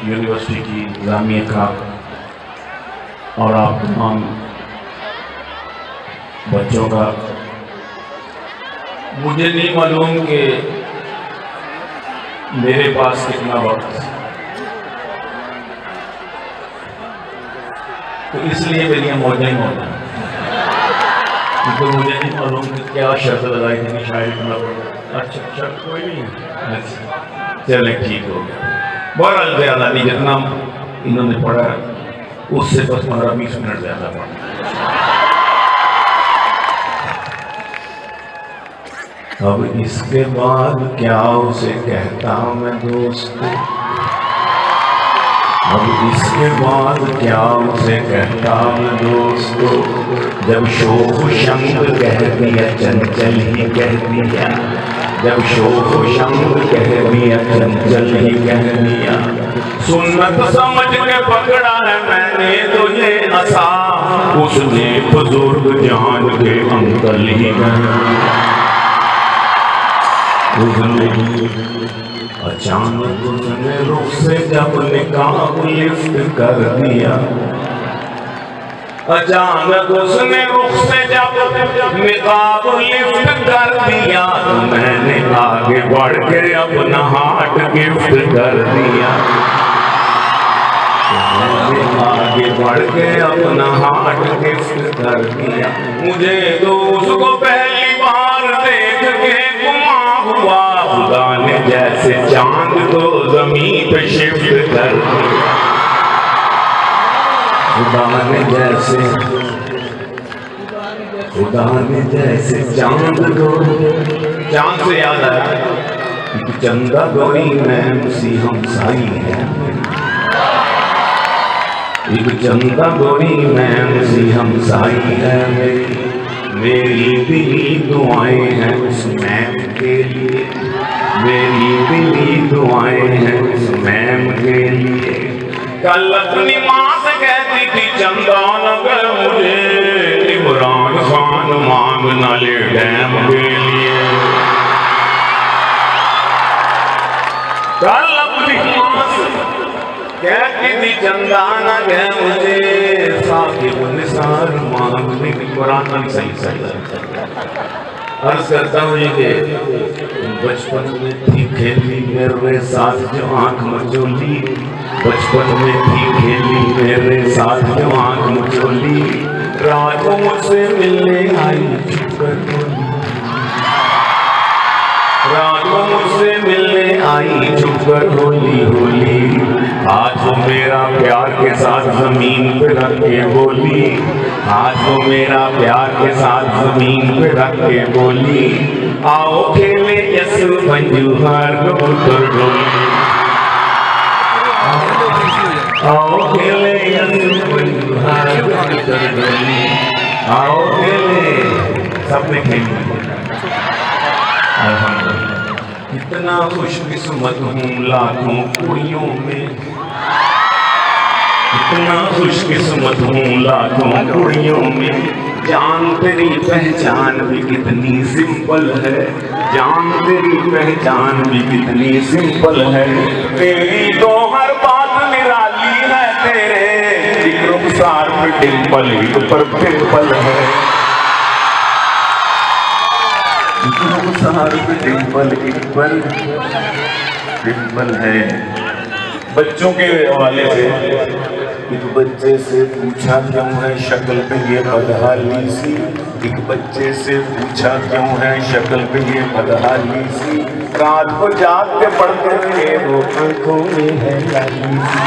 University की इंतजामिया का और आप तमाम बच्चों का, मुझे नहीं मालूम कि मेरे पास कितना वक्त है, तो इसलिए मेरी मौजें मौजा, क्योंकि मुझे नहीं मालूम कि क्या शर्त लगाई थी शायद इतना पड़ा। अच्छा, शर्त कोई नहीं है, अच्छा चले ठीक हो गया। बहरहाल ज़्यादा नहीं, जितना इन्होंने पढ़ा उससे बस 15-20 मिनट ज़्यादा पढ़ा। अब इसके बाद क्या उसे कहता मैं दोस्त, अब इसके बाद क्या उसे कहता मैं दोस्तों, जब शोख शंग कह दिया चंचल ही कह दिया, जब शोख शंग कह दिया चंचल ही कह दिया, सुन्नत समझ के पकड़ा है मैंने तो ये नशा, उसने बुजुर्ग जान के अंकल ही कह दिया। अचानक उसने रुख से जब निकाब लिफ्ट कर दिया, अचानक उसने रुख से जब निकाब लिफ्ट कर दिया, तो मैंने आगे बढ़ के अपना हार्ट गिफ्ट कर दिया, मैंने आगे बढ़ के अपना हार्ट गिफ्ट कर दिया। मुझे तो उसको पहली बार देख के हुआ, खुदा ने जैसे चांद को जमीन पे शिफ्ट कर दिया, खुदा ने जैसे चांद को, चांद से याद आया कि चंदा गौरी में सी हम साई है, एक चंदा गौरी में सी हम साई है, मेरी दिली दुआएं हैं उस मैम के लिए, मेरी दिली दुआएं हैं उस मैम के लिए। कल अपनी माँ से कहती थी चंदा नगर मुझे इमरान खान मांगना ले डैम के लिए, कल अपनी माँ से कहती थी चंदा नगर मुझे साकिब निसार मांगने की, कुरान में सही अर्ज करता हूँ कि बचपन में थी खेली मेरे साथ जो आंख मचोली, बचपन में थी खेली मेरे साथ जो आंख मचोली, रात को मुझसे मिलने आई रात को मुझसे मिलने आई छुपकर होली होली, आज वो मेरा प्यार के साथ जमीन पे रख के बोली, आज वो मेरा प्यार के साथ जमीन पे रख के बोली, आओ खेले यसु मंजू हार कबूतर डोली, आओ खेले यसु मंजू हार कबूतर डोली, आओ खेले, सबने खेली। कितना खुशकिस्मत हूँ लाखों कुड़ियों में, कितना खुशकिस्मत हूँ लाखों कुड़ियों में, जान तेरी पहचान भी कितनी सिंपल है, जान तेरी पहचान भी कितनी सिंपल है, तेरी तो हर बात निराली है, तेरे रुखसार पे डिंपल ही पर पिंपल है, डिंपल है। बच्चों के हवाले से एक बच्चे से पूछा क्यों है शक्ल पे ये बदहाली सी, एक बच्चे से पूछा क्यों है शक्ल पे ये बदहाली सी, रात को जाग के पढ़ते रहे वो आंखों में है लाली सी,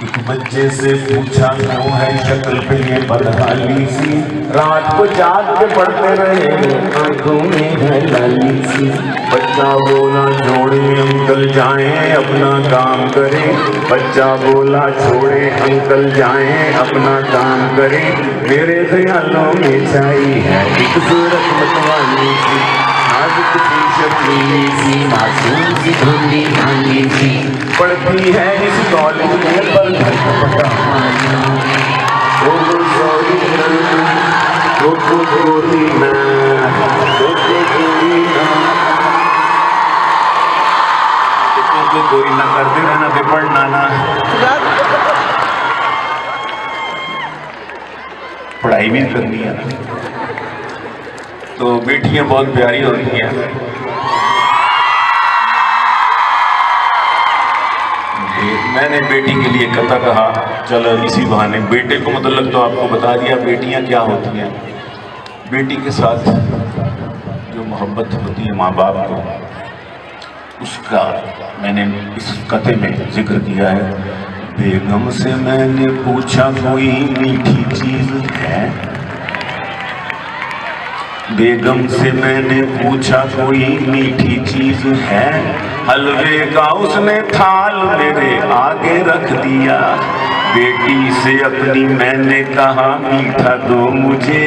एक बच्चे से पूछा क्यों है शक्ल पे ये बदहाली सी, रात को जाग के पढ़ते रहे आंखों में है लाली सी, बच्चा बोला छोड़े अंकल जाएं अपना काम करें, बच्चा बोला छोड़े अंकल जाएं अपना काम करें, मेरे ख्यालों में छाई है एक सूरत मतवाली सी, नाजुक सी शर्मीली सी मासूम सी धुंधली भांगी सी, पढ़ती है इस कॉलेज में पर घर का पता ओ गोरी ना, गोरी ना, कोई ना करते रहना ते पढ़ना ना। पढ़ाई भी करनी है ना। तो बेटियां बहुत प्यारी होती हैं। मैंने बेटी के लिए कथा कहा, चलो इसी बहाने बेटे को मतलब तो आपको बता दिया बेटियां क्या होती हैं। बेटी के साथ जो मोहब्बत होती है माँ बाप को, उसका मैंने इस कथे में जिक्र किया है। बेगम से मैंने पूछा कोई मीठी चीज है, बेगम से मैंने पूछा कोई मीठी चीज है, हलवे का उसने थाल मेरे आगे रख दिया। बेटी से अपनी मैंने कहा मीठा दो मुझे,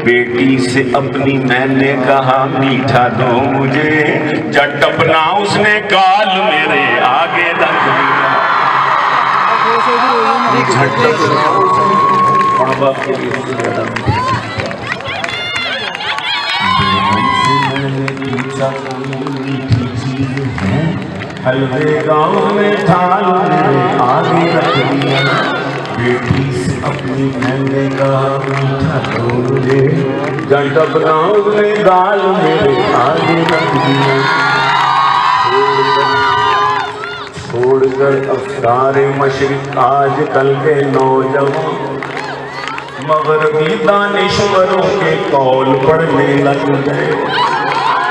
बेटी से अपनी मैंने कहा मीठा दो मुझे, झटपना उसने गाल मेरे आगे रख दिया। झटपना माँ बाप के लिए मीठी चीज है, हलवे गाँव में थाल मेरे आगे रख दिया। बेटी से अपनी मैंने कहा मीठा दो मुझे, झटपना उसने गाल मेरे आगे रख दिया। छोड़कर अफसारे मशरिक आज कल के नौजवान, मगरबी दानिश्वरों के कौल पढ़ने लग गए।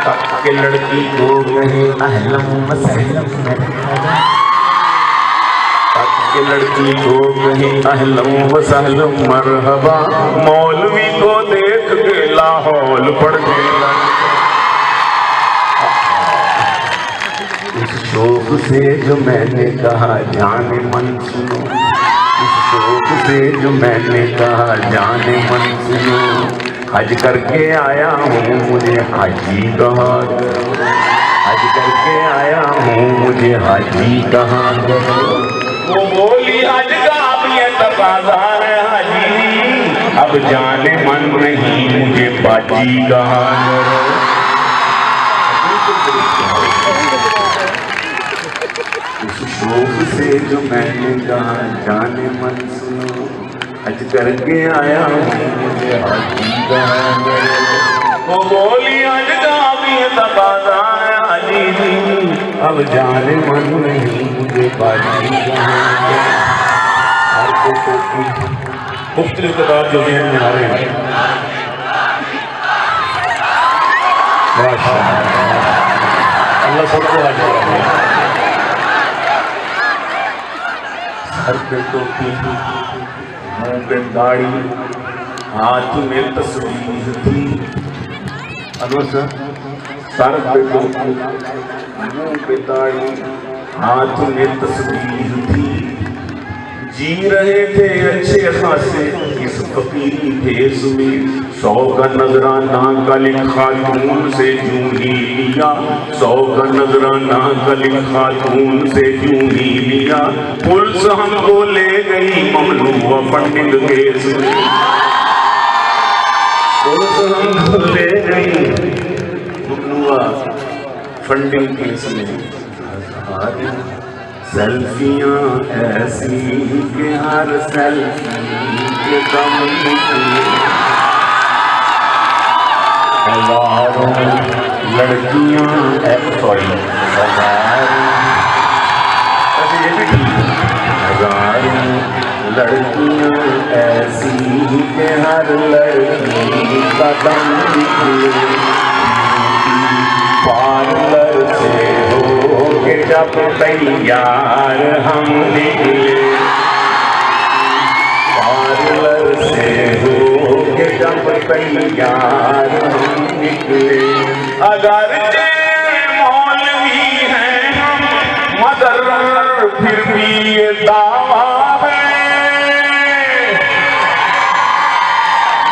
तक के लड़की को कहे अहलम वसहलम मरहबा, तक के लड़की को कहे अहलम वसहलम मरहबा, मौलवी को देख के लाहौल पढ़ने लग गए। इस शौक से जो मैंने कहा जाने मन सुनो, इस शौक से जो मैंने कहा जाने मन सुनो, हज करके आया हूँ मुझे हाजी कहा, हज करके आया हूँ मुझे हाजी कहा। वो बोली हज का अब ये तकाज़ा है हाजी, अब जाने मन नहीं मुझे बाजी कहा। उस शौक से जो मैंने कहा जाने मन सुनो, हज करके आया हूँ मुझे हाजी कहा। वो बोली हज का भी तकाज़ा है हाजी जी, अब जाने मन नहीं मुझे बाजी कहा। हर को मुख्तलिफ किताब जो ज़हन में आ रहे हैं, अल्लाह सबको हाजिर करेगा। सर पे टोपी, मुंह पे दाढ़ी, हाथ में तस्वीर थी। सर पे टोपी, मुंह पे दाढ़ी, हाथ में तस्वीर थी। जी रहे थे अच्छे खासे इस फकीरी भेष में, 100 का नजराना कल खातून से यूं ही लिया, 100 का नजराना कल खातून से यूं ही लिया। पुलिस हमको ले गई ममलूआ फंडिंग केस में, पुलिस हमको ले गई ममलूआ फंडिंग केस में। सेल्फियां ऐसी कि हर सेल्फी के दम निकले, हजारों लड़कियां सॉरी हजारों लड़कियां ऐसी कि हर लड़की का दम निकले। पार्लर से हो के जब तैयार हम निकले, पार्लर से हो के जब तैयार हम निकले। अगर मौलवी हैं हम मगर फिर भी ये दावा है,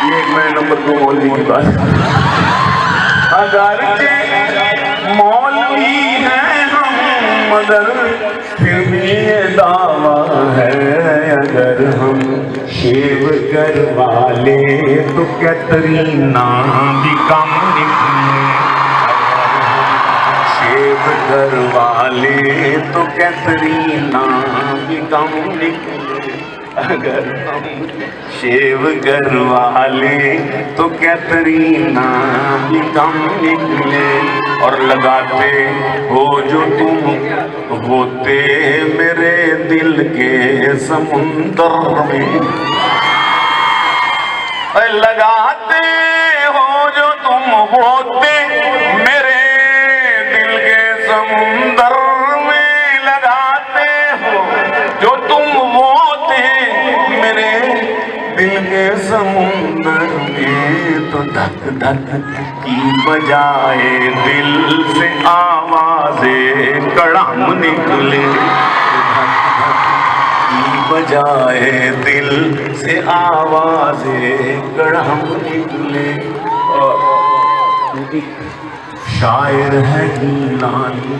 ये मैं नंबर 2 मौलवी की बात। अगर मौलवी हैं हम मगर फिर भी ये दावा है, अगर हम शेव करवा ले तो कैटरीना भी कम निकले। शेव घर वाले तो कैथरीना भी कम निकले, अगर हम शेव घर वाले तो कैथरीना भी कम निकले। और लगाते हो जो तुम होते मेरे दिल के समुंदर में, लगाते हो जो तुम होते मेरे दिल के समुंदर में, लगाते हो जो तुम होते मेरे दिल के समुंदर में, तो धक धक की बजाए दिल से आवाजें कड़ाम निकले, बजाए दिल से आवाजें कड़ाम निकले। शायर है गीलानी,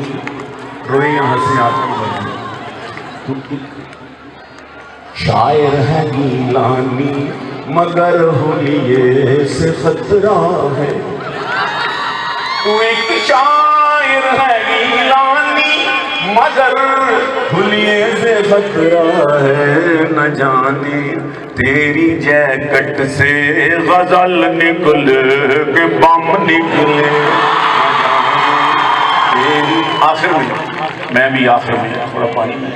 रोए यहाँ से आपको, शायर है गीलानी मगर होलिये से खतरा है। तू एक शायर है गीलानी मगर हुलिये से खतरा है, न जाने तेरी जैकेट से गजल निकले के बम निकले। तेरी आखिर में, मैं भी आखिर में थोड़ा पानी में,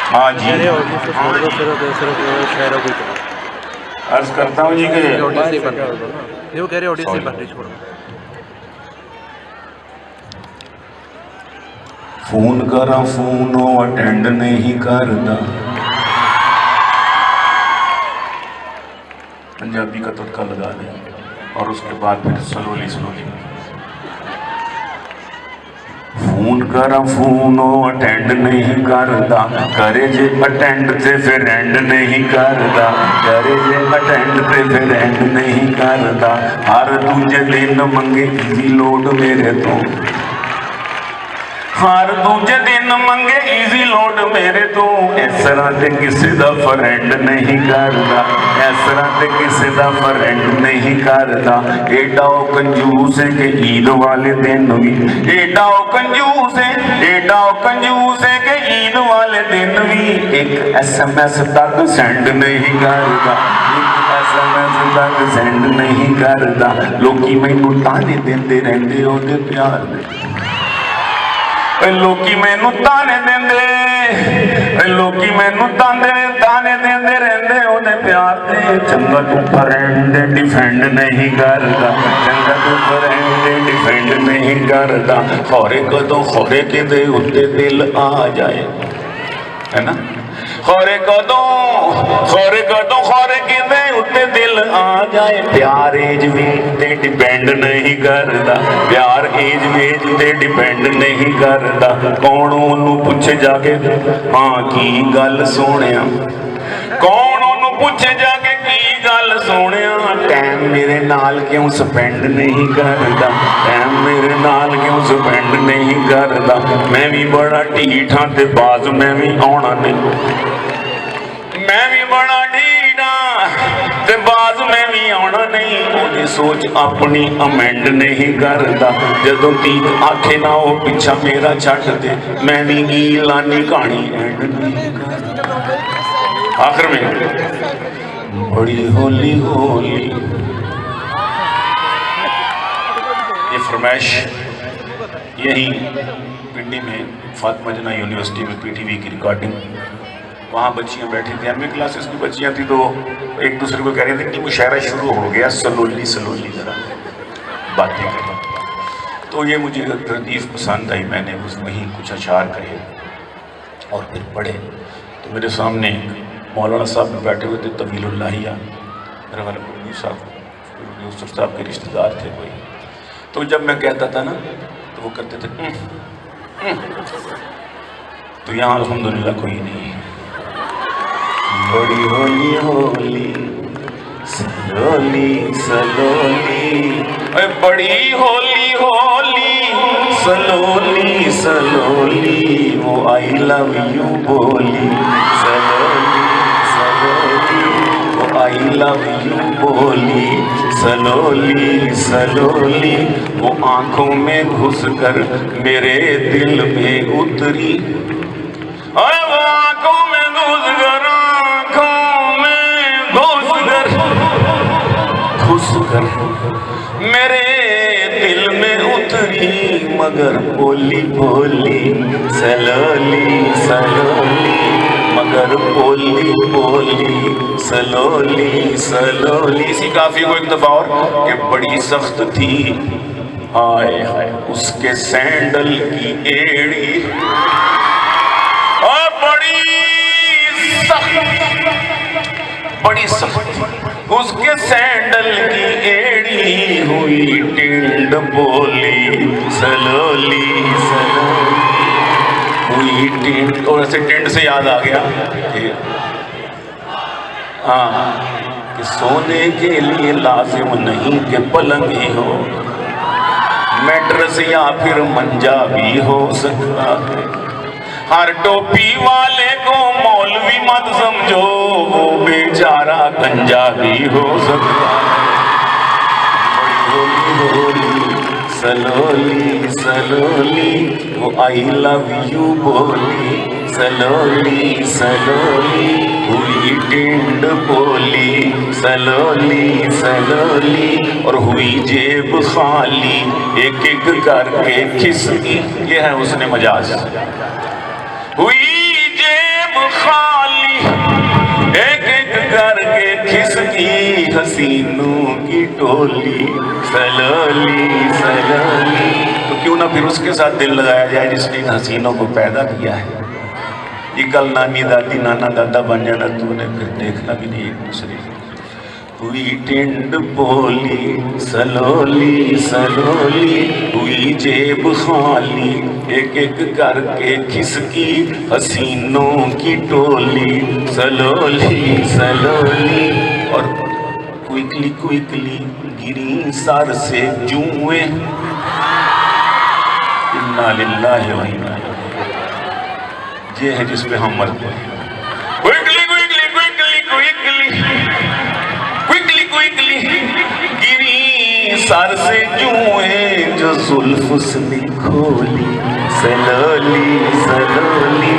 हाँ जी अर्ज करता हूँ जी कि वो कह रहे फोन करा फोन अटेंड नहीं करता, पंजाबी का तुटका लगा दे और उसके बाद फिर स्लोली स्लोली फोन करा फोन अटेंड नहीं करता, करे जे अटेंड ते फिर एंड नहीं करता, करे जे अटेंड ते फिर एंड नहीं करता। हर दूजे दिन मंगे इजी लोड मेरे तो, हर दूजे दिन मंगे इजी लोड मेरे तो, इस तरह ते किसी दा फ्रेंड नहीं करता, इस तरह ते किसी दा फ्रेंड नहीं करता। एडा कंजूस है कि ईद वाले दिन भी, एडा कंजूस है, एडा कंजूस है कि ईद वाले दिन भी एक SMS तक सेंड नहीं करता, SMS तक सेंड नहीं करता। लोकी मैनू ताने देंदे रहंदे ओदे प्यार दे, लोकी मैनू ताने देंदे, लोकी मैनू ताने देंदे रहंदे ओदे प्यार दे। चंगा तू फ्रेंड डिफेंड नहीं करदा, चंगा तू फ्रेंड डिफेंड नहीं करदा। खौरे कदों खौरे किदे उत्ते दिल आ जाए, है ना, खौरे कदों खौरे किदे उत्ते दिल आ जाए। प्यार एज वेज ते डिपेंड नहीं करदा, प्यार एज वेज ते डिपेंड नहीं करदा। कौन ओनू पूछे जाके हाँ की गल सोहणिया, कौन ओनू पूछे जाके की गल सोहणिया। टाइम मेरे नाल क्यों स्पेंड नहीं करदा, टाइम मेरे नाल क्यों स्पेंड नहीं करदा। मैं भी बड़ा ढीठ हाँ ते बाज मैं भी आउणा नहीं, मैं भी बड़ा ढीठ हाँ ते बाज मैं भी आउणा नहीं। ओदी सोच अपनी अमेंड नहीं करदा, जदों तीक आखे ना वो पिछा मेरा छट दे, मैं भी गीलानी कहानी एंड नहीं करदा। आखिर में बड़ी होली होली, ये फरमाइश यही पिंडी में फातिमा जना यूनिवर्सिटी में PTV की रिकॉर्डिंग, वहाँ बच्चियाँ बैठी थी, एमए क्लासेस की बच्चियाँ थी, तो एक दूसरे को कह रही थी कि मुशायरा शुरू हो गया, सलोली सलोली ज़रा बातें करें। तो ये मुझे तरदीफ पसंद आई, मैंने उस वहीं कुछ अशार कहे और फिर पढ़े। तो मेरे सामने मौलाना साहब भी बैठे हुए थे, तवीलुल्लाहिया, मेरे वाले मौलवी साहब यूसुफ साहब के रिश्तेदार थे कोई। तो जब मैं कहता था ना तो वो कहते थे तो यहाँ अल्हम्दुलिल्लाह कोई नहीं। बड़ी होली होली सलोली सलोली, बड़ी होली होली सलोली सलोली वो आई लव यू बोली, सलोली सलोली वो आई लव यू बोली, सलोली सलोली वो आंखों में घुसकर मेरे दिल में उतरी, अरे वो आंखों में घुसकर मेरे दिल में उतरी, मगर बोली बोली सलोली सलोली, मगर बोली बोली सलोली सलोली। इसी काफी को एक दफा और कि बड़ी सख्त थी हाय हाय उसके सैंडल की एड़ी, और बड़ी सख्त उसके सैंडल की एड़ी हुई टिंड बोली, सलोली सलोली हुई टिंड। और ऐसे टिंड से याद आ गया कि सोने के लिए लाजिम नहीं कि पलंग ही हो, मैट्रेस या फिर मंजा भी हो सकता है। हर टोपी वाले को मौलवी मत समझो, वो बेचारा गंजा भी हो सकता है। सलोली सलोली वो आई लव यू बोली, सलोली सलोली हुई टिंड बोली, सलोली सलोली और हुई जेब खाली, एक एक करके खिसकी। ये है उसने मजाज, हुई जेब खाली एक एक करके खिसकी हसीनों की टोली, सलोली सलोली। तो क्यों ना फिर उसके साथ दिल लगाया जाए जिसने इन हसीनों को पैदा किया है। ये कल नानी दादी नाना दादा बन जाना तूने, फिर देखना भी नहीं एक दूसरे। हुई टिंड बोली सलोली सलोली हुई जेब खाली, एक एक करके खिसकी हसीनों की टोली, सलोली सलोली और क्विकली क्विकली गिरी सर से जुएं। इन्ना लिल्लाहि व इन्ना इलैहि राजिऊन। ये है जिस पे हम मरते हैं। Quickly quickly quickly quickly quickly quickly गिरी सर से जुएं, जो जुल्फ उसने खोली, सलोली सलोली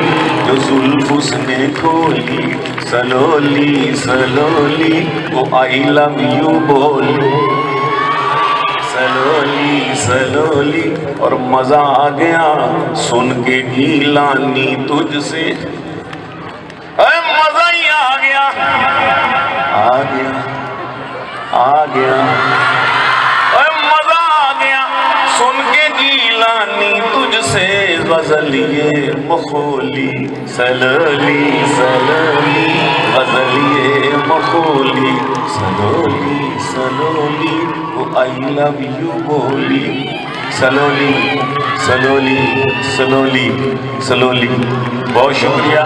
जो जुल्फ उसने खोली, सलोली सलोली वो आई लव यू बोली, सलोली सलोली और मजा आ गया सुन के गीलानी तुझसे, मजा ही आ गया आ गया आ गया, मजा आ गया सुन के गीलानी तुझसे, गजल ये मखोली, सलोली सलोली गजल ये मखोली, सलोली सलोली वो आई लव यू बोली, सलोली सलोली सलोली सलोली। बहुत शुक्रिया।